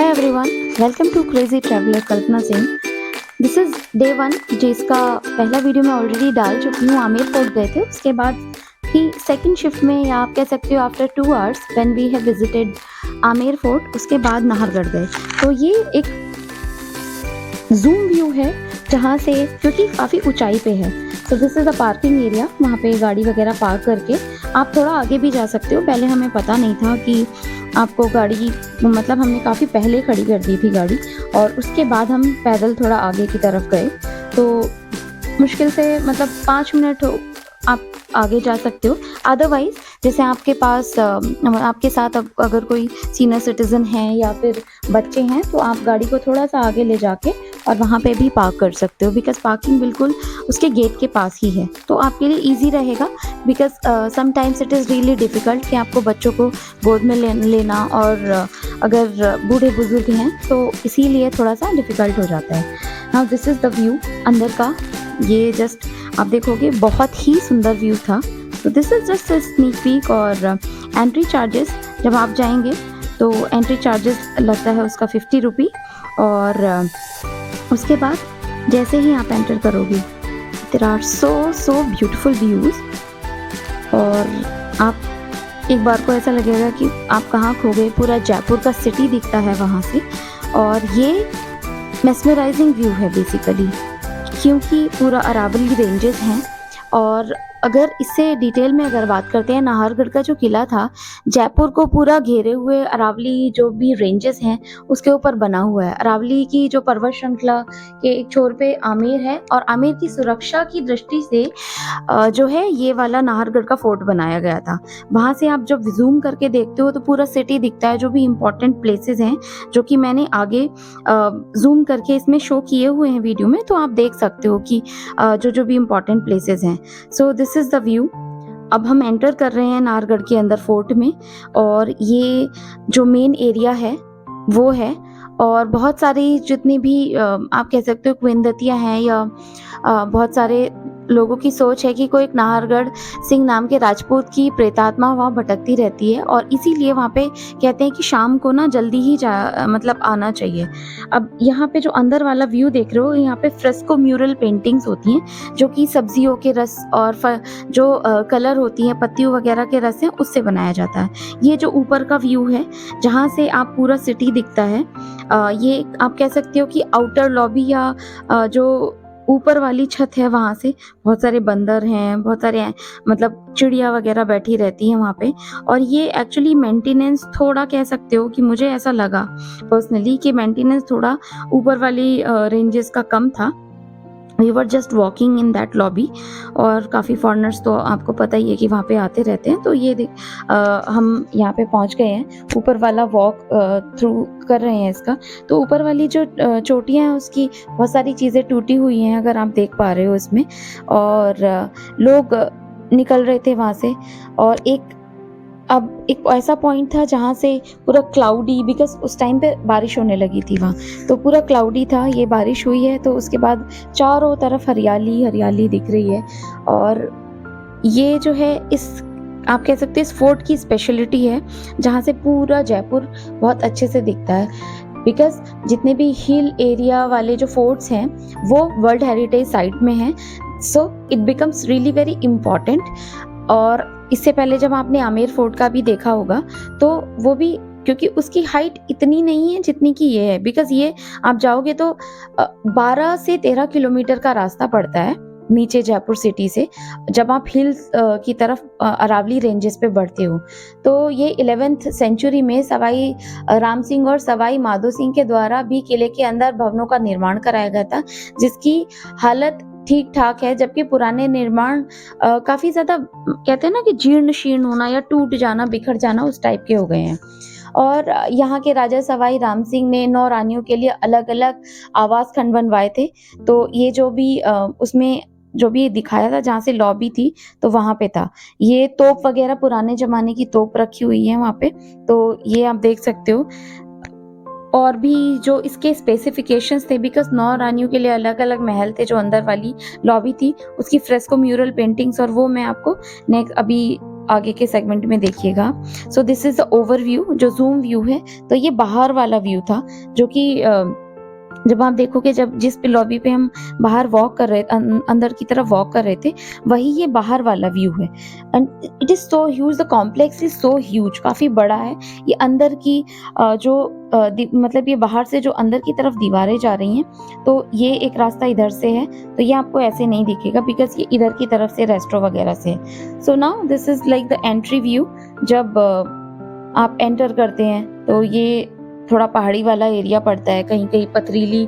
Hi everyone, welcome to Crazy Traveler Kalpana Singh. This is day 1 जिसका पहला video मैं already डाल चुकी हूँ। आमेर फोर्ट गए थे, उसके बाद की सेकंड शिफ्ट में, या आप कह सकते हो after 2 hours when we have visited Amer fort, उसके बाद नाहरगढ़ गए। तो ये एक जूम व्यू है जहाँ से, क्योंकि काफ़ी ऊंचाई पे है, तो this is a parking area. वहाँ पे गाड़ी वगैरह पार्क करके आप थोड़ा आगे भी जा सकते हो। पहले हमें पता नहीं था कि आपको गाड़ी, मतलब हमने काफ़ी पहले खड़ी कर दी थी गाड़ी, और उसके बाद हम पैदल थोड़ा आगे की तरफ गए। तो मुश्किल से मतलब 5 मिनट आप आगे जा सकते हो। अदरवाइज़ जैसे आपके पास आपके साथ अगर कोई सीनियर सिटीज़न है या फिर बच्चे हैं, तो आप गाड़ी को थोड़ा सा आगे ले जाके और वहाँ पे भी पार्क कर सकते हो, बिकॉज़ पार्किंग बिल्कुल उसके गेट के पास ही है। तो आपके लिए ईज़ी रहेगा, because sometimes it is really difficult कि आपको बच्चों को गोद में लेना, और अगर बूढ़े बुज़ुर्ग हैं तो इसीलिए थोड़ा सा डिफ़िकल्ट हो जाता है। Now this is the view अंदर का। ये जस्ट आप देखोगे बहुत ही सुंदर व्यू था। तो this is just a sneak peek. और एंट्री चार्जेस जब आप जाएंगे तो एंट्री चार्जेस लगता है उसका 50 रुपी। और उसके बाद जैसे ही आप एंटर करोगे, there are so beautiful views, और आप एक बार को ऐसा लगेगा कि आप कहाँ खो गए। पूरा जयपुर का सिटी दिखता है वहाँ से, और ये मेस्मराइजिंग व्यू है बेसिकली, क्योंकि पूरा अरावली रेंजेस हैं। और अगर इससे डिटेल में अगर बात करते हैं, नाहरगढ़ का जो किला था, जयपुर को पूरा घेरे हुए अरावली जो भी रेंजेस हैं उसके ऊपर बना हुआ है। अरावली की जो पर्वत श्रृंखला के एक छोर पे आमेर है, और आमेर की सुरक्षा की दृष्टि से जो है ये वाला नाहरगढ़ का फोर्ट बनाया गया था। वहाँ से आप जब जूम करके देखते हो तो पूरा सिटी दिखता है, जो भी इम्पोर्टेंट प्लेसेस हैं, जो कि मैंने आगे जूम करके इसमें शो किए हुए हैं वीडियो में, तो आप देख सकते हो कि जो भी इम्पोर्टेंट प्लेसेस हैं। So this is the view. अब हम एंटर कर रहे हैं नाहरगढ़ के अंदर फोर्ट में, और ये जो मेन एरिया है वो है। और बहुत सारी जितनी भी आप कह सकते हो किंवदंतियाँ हैं, या बहुत सारे लोगों की सोच है कि कोई एक नाहरगढ़ सिंह नाम के राजपूत की प्रेतात्मा वहाँ भटकती रहती है, और इसीलिए वहाँ पे कहते हैं कि शाम को ना जल्दी ही मतलब आना चाहिए। अब यहाँ पे जो अंदर वाला व्यू देख रहे हो, यहाँ पे फ्रेस्को म्यूरल पेंटिंग्स होती हैं, जो कि सब्जियों के रस और जो कलर होती हैं, पत्तियों वगैरह के रस हैं, उससे बनाया जाता है। ये जो ऊपर का व्यू है जहाँ से आप पूरा सिटी दिखता है, ये आप कह सकते हो कि आउटर लॉबी, या जो ऊपर वाली छत है, वहाँ से बहुत सारे बंदर हैं, बहुत सारे मतलब चिड़िया वगैरह बैठी रहती हैं वहाँ पे। और ये एक्चुअली मेंटेनेंस थोड़ा कह सकते हो कि मुझे ऐसा लगा पर्सनली कि मेंटेनेंस थोड़ा ऊपर वाली रेंजेस का कम था। We were just walking in that lobby, और काफ़ी फॉरेनर्स तो आपको पता ही है कि वहाँ पे आते रहते हैं। तो ये हम यहाँ पे पहुँच गए हैं, ऊपर वाला वॉक थ्रू कर रहे हैं इसका। तो ऊपर वाली जो चोटियाँ हैं उसकी बहुत सारी चीज़ें टूटी हुई हैं, अगर आप देख पा रहे हो इसमें। और लोग निकल रहे थे वहाँ से। और अब एक ऐसा पॉइंट था जहाँ से पूरा क्लाउडी, बिकॉज उस टाइम पे बारिश होने लगी थी वहाँ, तो पूरा क्लाउडी था। ये बारिश हुई है तो उसके बाद चारों तरफ हरियाली हरियाली दिख रही है। और ये जो है, इस आप कह सकते हैं इस फोर्ट की स्पेशलिटी है, जहाँ से पूरा जयपुर बहुत अच्छे से दिखता है। बिकॉज जितने भी हिल एरिया वाले जो फोर्ट्स हैं वो वर्ल्ड हेरिटेज साइट में हैं, so it becomes really very important. और इससे पहले जब आपने आमेर फोर्ट का भी देखा होगा, तो वो भी, क्योंकि उसकी हाइट इतनी नहीं है जितनी कि ये है, बिकॉज ये आप जाओगे तो 12 से 13 किलोमीटर का रास्ता पड़ता है नीचे जयपुर सिटी से, जब आप हिल्स की तरफ अरावली रेंजेस पे बढ़ते हो। तो ये 11th सेंचुरी में सवाई राम सिंह और सवाई माधो सिंह के द्वारा भी किले के अंदर भवनों का निर्माण कराया गया था, जिसकी हालत ठीक ठाक है, जबकि पुराने निर्माण काफ़ी ज़्यादा, कहते हैं ना कि जीर्ण शीर्ण होना या टूट जाना, बिखर जाना, उस टाइप के हो गए हैं। और यहाँ के राजा सवाई राम सिंह ने 9 रानियों के लिए अलग अलग आवास खंड बनवाए थे। तो ये जो भी उसमें जो भी दिखाया था, जहाँ से लॉबी थी, तो वहाँ पे था। ये तोप वगैरह पुराने ज़माने की तोप रखी हुई है वहाँ पे, तो ये आप देख सकते हो। और भी जो इसके स्पेसिफिकेशंस थे, बिकॉज 9 रानियों के लिए अलग अलग महल थे, जो अंदर वाली लॉबी थी उसकी फ्रेस्को म्यूरल पेंटिंग्स, और वो मैं आपको नेक्स्ट अभी आगे के सेगमेंट में देखिएगा। So this is the overview, जो जूम व्यू है। तो ये बाहर वाला व्यू था, जो कि जब आप देखोगे, जब जिस पे लॉबी पे हम बाहर वॉक कर रहे अंदर की तरफ वॉक कर रहे थे, वही ये बाहर वाला व्यू है। And it is so huge, the complex is so huge, काफी बड़ा है। ये अंदर की मतलब ये बाहर से जो अंदर की तरफ दीवारें जा रही हैं, तो ये एक रास्ता इधर से है, तो ये आपको ऐसे नहीं दिखेगा बिकॉज ये इधर की तरफ से रेस्ट्रो वगैरह से है। So now this is like the entry view. जब आप एंटर करते हैं तो ये थोड़ा पहाड़ी वाला एरिया पड़ता है, कहीं कहीं पथरीली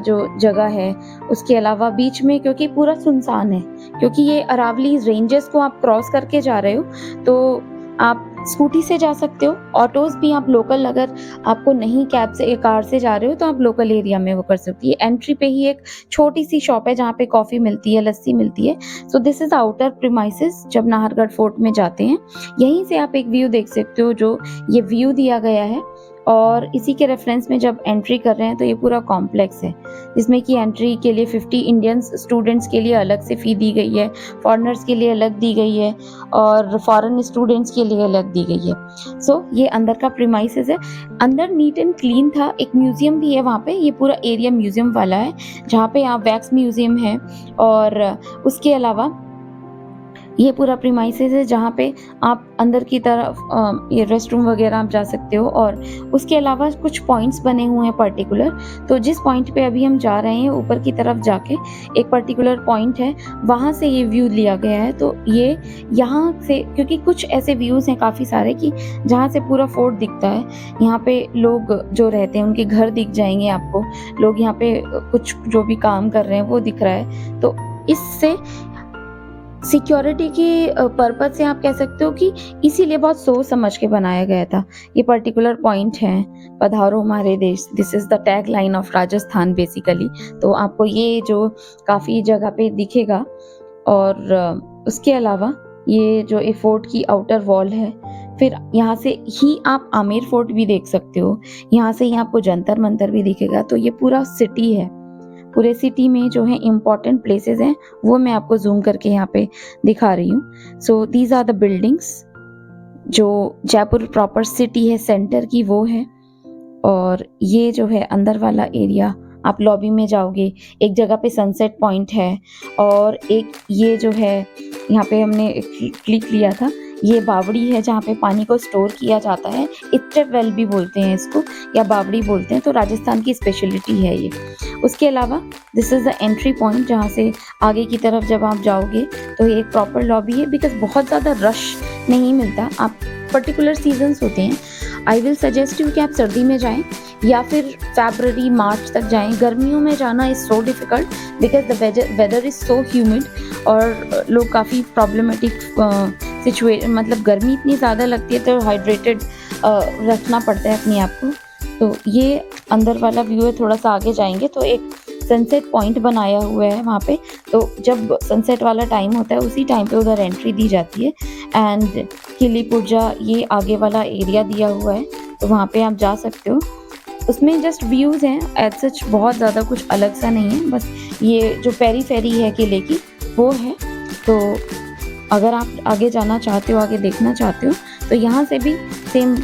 जो जगह है। उसके अलावा बीच में, क्योंकि पूरा सुनसान है, क्योंकि ये अरावली रेंजेस को आप क्रॉस करके जा रहे हो, तो आप स्कूटी से जा सकते हो, ऑटोज भी आप लोकल, अगर आपको नहीं कैब से कार से जा रहे हो तो आप लोकल एरिया में वो कर सकती है। एंट्री पे ही एक छोटी सी शॉप है जहाँ पे कॉफी मिलती है, लस्सी मिलती है। So this is outer premises जब नाहरगढ़ फोर्ट में जाते हैं। यहीं से आप एक व्यू देख सकते हो, जो ये व्यू दिया गया है, और इसी के रेफरेंस में जब एंट्री कर रहे हैं तो ये पूरा कॉम्प्लेक्स है, जिसमें कि एंट्री के लिए 50 इंडियन स्टूडेंट्स के लिए अलग से फ़ी दी गई है, फॉरेनर्स के लिए अलग दी गई है, और फॉरेन स्टूडेंट्स के लिए अलग दी गई है। सो ये अंदर का प्रीमाइसेस है। अंदर नीट एंड क्लीन था। एक म्यूजियम भी है वहाँ पे, ये पूरा एरिया म्यूजियम वाला है, जहाँ पे आप वैक्स म्यूजियम है, और उसके अलावा ये पूरा प्रीमाइसेस है जहाँ पे आप अंदर की तरफ ये रेस्ट रूम वगैरह आप जा सकते हो। और उसके अलावा कुछ पॉइंट्स बने हुए हैं पर्टिकुलर, तो जिस पॉइंट पे अभी हम जा रहे हैं ऊपर की तरफ जाके एक पर्टिकुलर पॉइंट है, वहाँ से ये व्यू लिया गया है। तो ये यहाँ से, क्योंकि कुछ ऐसे व्यूज़ हैं काफ़ी सारे कि जहाँ से पूरा फोर्ट दिखता है, यहाँ पे लोग जो रहते हैं उनके घर दिख जाएंगे आपको, लोग यहाँ पे कुछ जो भी काम कर रहे हैं वो दिख रहा है। तो इससे सिक्योरिटी के पर्पज से आप कह सकते हो कि इसीलिए बहुत सोच समझ के बनाया गया था। ये पर्टिकुलर पॉइंट है, पधारो हमारे देश, this is the tag line of Rajasthan basically. तो आपको ये जो काफ़ी जगह पे दिखेगा। और उसके अलावा ये जो ए फोर्ट की आउटर वॉल है, फिर यहाँ से ही आप आमेर फोर्ट भी देख सकते हो, यहाँ से ही आपको जंतर मंतर भी दिखेगा। तो ये पूरा सिटी है, पूरे सिटी में जो है इम्पॉर्टेंट प्लेसेस हैं वो मैं आपको जूम करके यहाँ पे दिखा रही हूँ। So these are the buildings, जो जयपुर प्रॉपर सिटी है सेंटर की वो है। और ये जो है अंदर वाला एरिया, आप लॉबी में जाओगे, एक जगह पे सनसेट पॉइंट है, और एक ये जो है यहाँ पे हमने क्लिक लिया था, ये बावड़ी है जहाँ पे पानी को स्टोर किया जाता है। इट्टे वेल भी बोलते हैं इसको, या बावड़ी बोलते हैं, तो राजस्थान की स्पेशलिटी है ये। उसके अलावा this is the entry point, जहाँ से आगे की तरफ जब आप जाओगे तो ये एक प्रॉपर लॉबी है। बिकॉज बहुत ज़्यादा रश नहीं मिलता, आप पर्टिकुलर सीजन्स होते हैं। आई विल सजेस्ट यू कि आप सर्दी में जाएं या फिर फरवरी मार्च तक जाएं। गर्मियों में जाना is so difficult because the weather is so humid, और लोग काफ़ी प्रॉब्लमेटिक सिचुएशन, मतलब गर्मी इतनी ज़्यादा लगती है तो हाइड्रेटेड रखना पड़ता है अपने आप को। तो ये अंदर वाला व्यू है। थोड़ा सा आगे जाएंगे तो एक सनसेट पॉइंट बनाया हुआ है वहाँ पे, तो जब सनसेट वाला टाइम होता है उसी टाइम पे उधर एंट्री दी जाती है। एंड किली पुर्जा, ये आगे वाला एरिया दिया हुआ है, तो वहाँ पे आप जा सकते हो। उसमें जस्ट व्यूज़ हैं, एज सच बहुत ज़्यादा कुछ अलग सा नहीं है, बस ये जो पेरी है किले की वो है। तो अगर आप आगे जाना चाहते हो, आगे देखना चाहते हो, तो यहाँ से भी सेम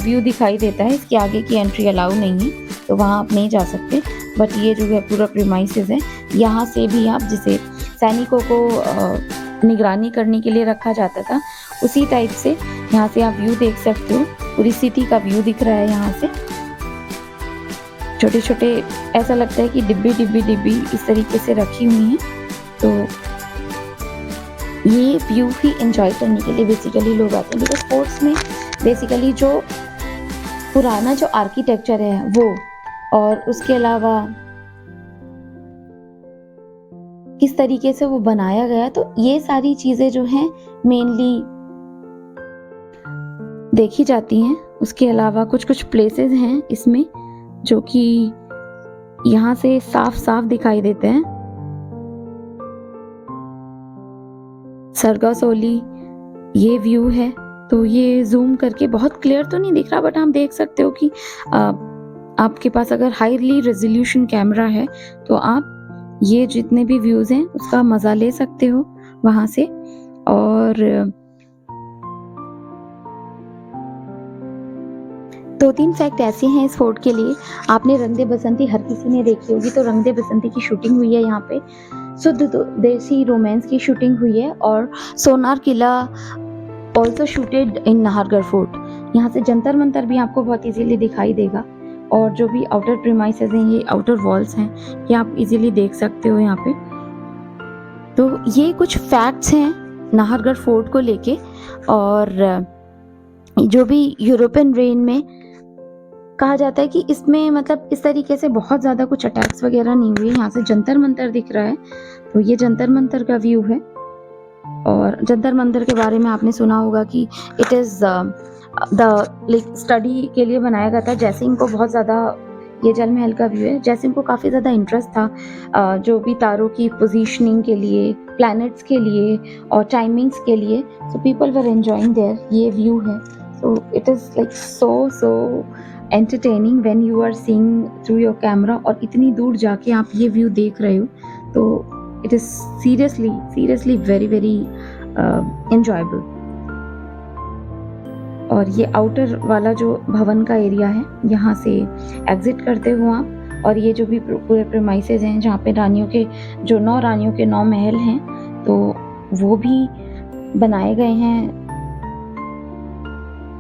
व्यू दिखाई देता है। इसके आगे की एंट्री अलाउ नहीं है, तो वहाँ आप नहीं जा सकते। बट ये जो है पूरा प्रीमाइसेस है, यहाँ से भी आप, जिसे सैनिकों को निगरानी करने के लिए रखा जाता था, उसी टाइप से यहाँ से आप व्यू देख सकते हो। पूरी सिटी का व्यू दिख रहा है यहाँ से। छोटे छोटे ऐसा लगता है कि डिब्बी इस तरीके से रखी हुई हैं। तो ये व्यू ही एंजॉय करने के लिए बेसिकली लोग आते हैं। बिकॉज स्पोर्ट्स में बेसिकली जो पुराना जो आर्किटेक्चर है वो, और उसके अलावा किस तरीके से वो बनाया गया, तो ये सारी चीज़ें जो हैं मेनली देखी जाती हैं। उसके अलावा कुछ प्लेसेस हैं इसमें जो कि यहाँ से साफ साफ दिखाई देते हैं। सरगासोली ये व्यू है, तो ये जूम करके बहुत क्लियर तो नहीं दिख रहा, बट आप देख सकते हो कि आपके पास अगर हाईली रेजोल्यूशन कैमरा है तो आप ये जितने भी व्यूज़ हैं उसका मज़ा ले सकते हो वहाँ से। और 2-3 फैक्ट ऐसे हैं इस फोर्ट के लिए। आपने रंग दे बसंती हर किसी ने देखी होगी, तो रंग दे बसंती की शूटिंग हुई है यहाँ पे। शुद्ध देसी रोमांस की शूटिंग हुई है और सोनार किला ऑल्सो शूटेड इन नाहरगढ़ फोर्ट। यहाँ से जंतर मंतर भी आपको बहुत इजीली दिखाई देगा और जो भी आउटर प्रीमाइसेस हैं, ये आउटर वॉल्स हैं, ये आप इजीली देख सकते हो यहाँ पे। तो ये कुछ फैक्ट्स हैं नाहरगढ़ फोर्ट को लेके। और जो भी यूरोपियन रेन में कहा जाता है कि इसमें मतलब इस तरीके से बहुत ज़्यादा कुछ अटैक्स वगैरह नहीं हुए। यहाँ से जंतर मंतर दिख रहा है, तो ये जंतर मंतर का व्यू है। और जंतर मंतर के बारे में आपने सुना होगा कि इट इज़ द स्टडी के लिए बनाया गया था। जयसिंह को बहुत ज़्यादा, ये जल महल का व्यू है, जयसिंह को काफ़ी ज़्यादा इंटरेस्ट था जो भी तारों की पोजीशनिंग के लिए, प्लैनेट्स के लिए और टाइमिंग्स के लिए। So people were enjoying there, ये व्यू है। So it is like so entertaining when you are seeing through your camera, और इतनी दूर जाके आप ये व्यू देख रहे हो, तो it is seriously very enjoyable. और ये आउटर वाला जो भवन का एरिया है, यहाँ से एग्जिट करते हो आप, और ये जो भी पूरे प्रीमाइसेस हैं जहाँ पे रानियों के, जो 9 रानियों के 9 महल हैं, तो वो भी बनाए गए हैं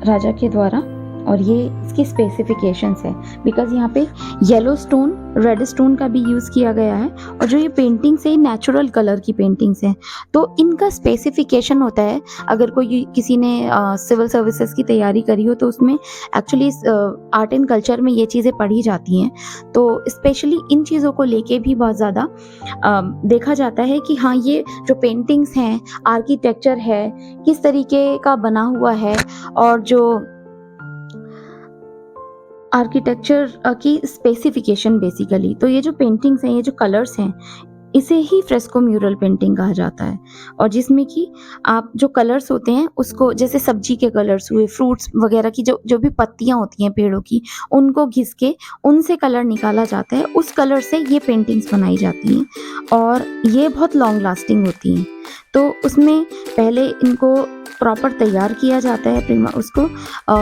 राजा के द्वारा। और ये इसकी स्पेसिफिकेशंस है, बिकॉज यहाँ पे येलो स्टोन, रेड स्टोन का भी यूज़ किया गया है, और जो ये पेंटिंग्स है नेचुरल कलर की पेंटिंग्स हैं, तो इनका स्पेसिफिकेशन होता है। अगर कोई किसी ने सिविल सर्विसेज की तैयारी करी हो, तो उसमें एक्चुअली आर्ट एंड कल्चर में ये चीज़ें पढ़ी जाती हैं, तो स्पेशली इन चीज़ों को लेके भी बहुत ज़्यादा देखा जाता है कि हाँ, ये जो पेंटिंग्स हैं, आर्किटेक्चर है, किस तरीके का बना हुआ है, और जो आर्किटेक्चर की स्पेसिफिकेशन बेसिकली। तो ये जो पेंटिंग्स हैं, ये जो कलर्स हैं, इसे ही फ्रेस्को म्यूरल पेंटिंग कहा जाता है। और जिसमें कि आप जो कलर्स होते हैं उसको, जैसे सब्जी के कलर्स हुए, फ्रूट्स वगैरह की जो भी पत्तियां होती हैं पेड़ों की, उनको घिस के उनसे कलर निकाला जाता है, उस कलर से ये पेंटिंग्स बनाई जाती हैं, और ये बहुत लॉन्ग लास्टिंग होती हैं। तो उसमें पहले इनको प्रॉपर तैयार किया जाता है, उसको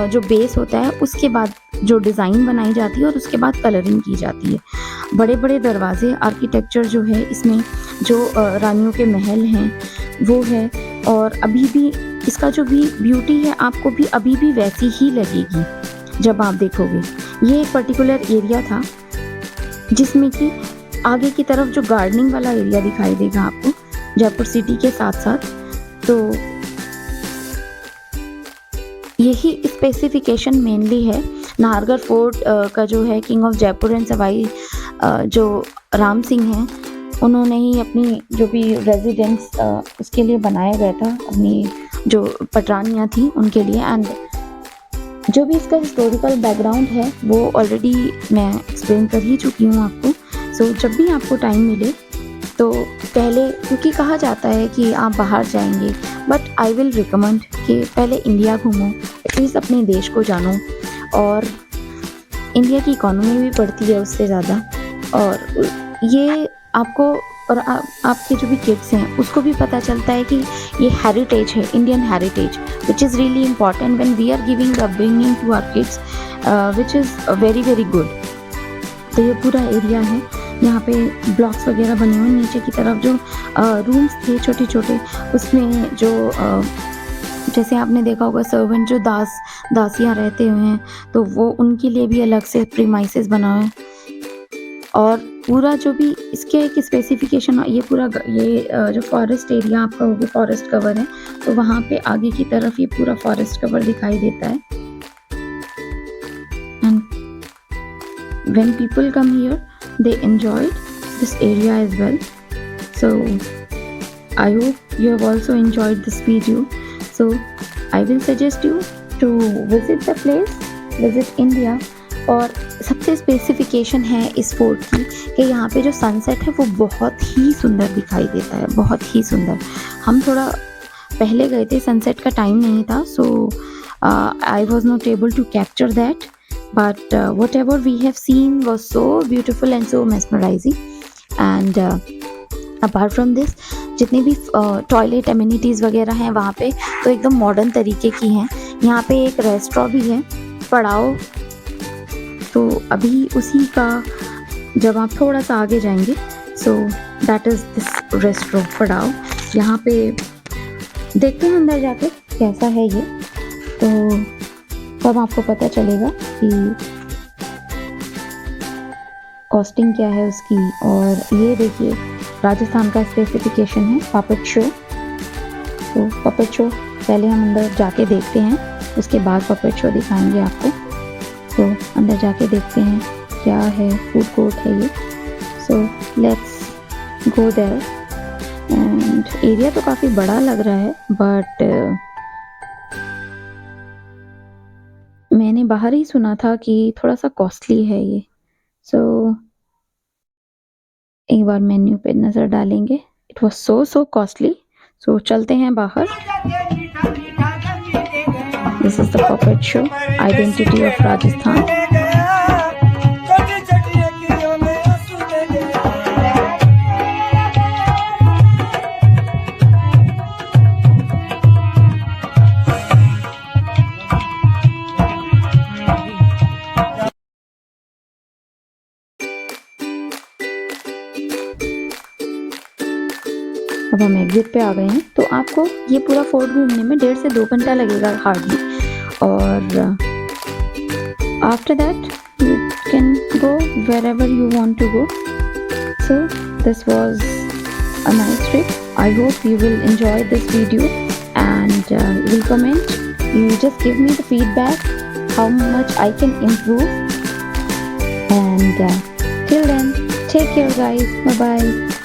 जो बेस होता है, उसके बाद जो डिज़ाइन बनाई जाती है, और उसके बाद कलरिंग की जाती है। बड़े बड़े दरवाजे, आर्किटेक्चर जो है इसमें, जो रानियों के महल हैं वो है, और अभी भी इसका जो भी ब्यूटी है आपको भी अभी भी वैसी ही लगेगी जब आप देखोगे। ये एक पर्टिकुलर एरिया था जिसमें कि आगे की तरफ जो गार्डनिंग वाला एरिया दिखाई देगा आपको जयपुर सिटी के साथ साथ, तो यही स्पेसिफिकेशन मेनली है। नाहरगढ़ फोर्ट का जो है king of Jaipur and Sawai जो राम सिंह हैं, उन्होंने ही अपनी जो भी रेजिडेंस उसके लिए बनाया गया था, अपनी जो पटरानियाँ थी उनके लिए। एंड जो भी इसका हिस्टोरिकल बैकग्राउंड है वो ऑलरेडी मैं एक्सप्लेन कर ही चुकी हूँ आपको। सो जब भी आपको टाइम मिले तो पहले, क्योंकि कहा जाता है कि आप बाहर जाएंगे, बट आई विल रिकमेंड कि पहले इंडिया घूमो, एटलीस्ट अपने देश को जानो, और इंडिया की इकोनॉमी भी बढ़ती है उससे ज़्यादा। और ये आपको और आपके जो भी किड्स हैं उसको भी पता चलता है कि ये हेरिटेज है, Indian heritage, which is really important when we are giving upbringing to our kids, which is very good. तो ये पूरा एरिया है, यहाँ पे ब्लॉक्स वगैरह बने हुए हैं। नीचे की तरफ जो रूम्स थे छोटे छोटे, उसमें जो जैसे आपने देखा होगा सर्वेंट जो दासियाँ रहते हुए हैं, तो वो उनके लिए भी अलग से प्रीमाइसेस बना है। और पूरा जो भी इसके एक स्पेसिफिकेशन, ये पूरा जो फॉरेस्ट एरिया आपका होगा, फॉरेस्ट कवर है, तो वहाँ पे आगे की तरफ ये पूरा फॉरेस्ट कवर दिखाई देता है। And when people come here they enjoyed this area as well. So I hope you have also enjoyed this video. So I will suggest you to visit the place, visit India. और सबसे specification है इस fort की कि यहाँ पे जो sunset है वो बहुत ही सुंदर दिखाई देता है, बहुत ही सुंदर। हम थोड़ा पहले गए थे, सनसेट का टाइम नहीं था, so I was not able to capture that. But whatever we have seen was so beautiful and so mesmerizing. And apart from this, जितनी भी टॉयलेट एमिनिटीज़ वगैरह हैं वहाँ पे, तो एकदम मॉडर्न तरीके की हैं। यहाँ पे एक रेस्टोरेंट भी है, पड़ाव तो अभी उसी का जब आप थोड़ा सा आगे जाएंगे, so that is this restaurant पड़ाव। यहाँ पे देखते हैं अंदर जाके कैसा है ये, तो तब आपको पता चलेगा कि कॉस्टिंग क्या है उसकी। और ये देखिए राजस्थान का स्पेसिफिकेशन है पपेट शो। तो पपेट शो पहले हम अंदर जाके देखते हैं, उसके बाद पपेट शो दिखाएंगे आपको। तो अंदर जाके देखते हैं क्या है, फूड कोर्ट है ये। So let's go there. And area तो काफ़ी बड़ा लग रहा है, बट मैंने बाहर ही सुना था कि थोड़ा सा कॉस्टली है ये। सो एक बार मेन्यू पे नज़र डालेंगे। It was so costly. So चलते हैं बाहर। This is the puppet show, identity of Rajasthan. अब हम एग्जिट पे आ गए हैं, तो आपको ये पूरा फोर्ट घूमने में 1.5 से 2 घंटा लगेगा हार्डली। और after that you can go wherever you want to go. So this was a nice trip. I hope you will enjoy this video and will comment. You just give me the feedback how much I can improve. And till then, take care guys. Bye bye.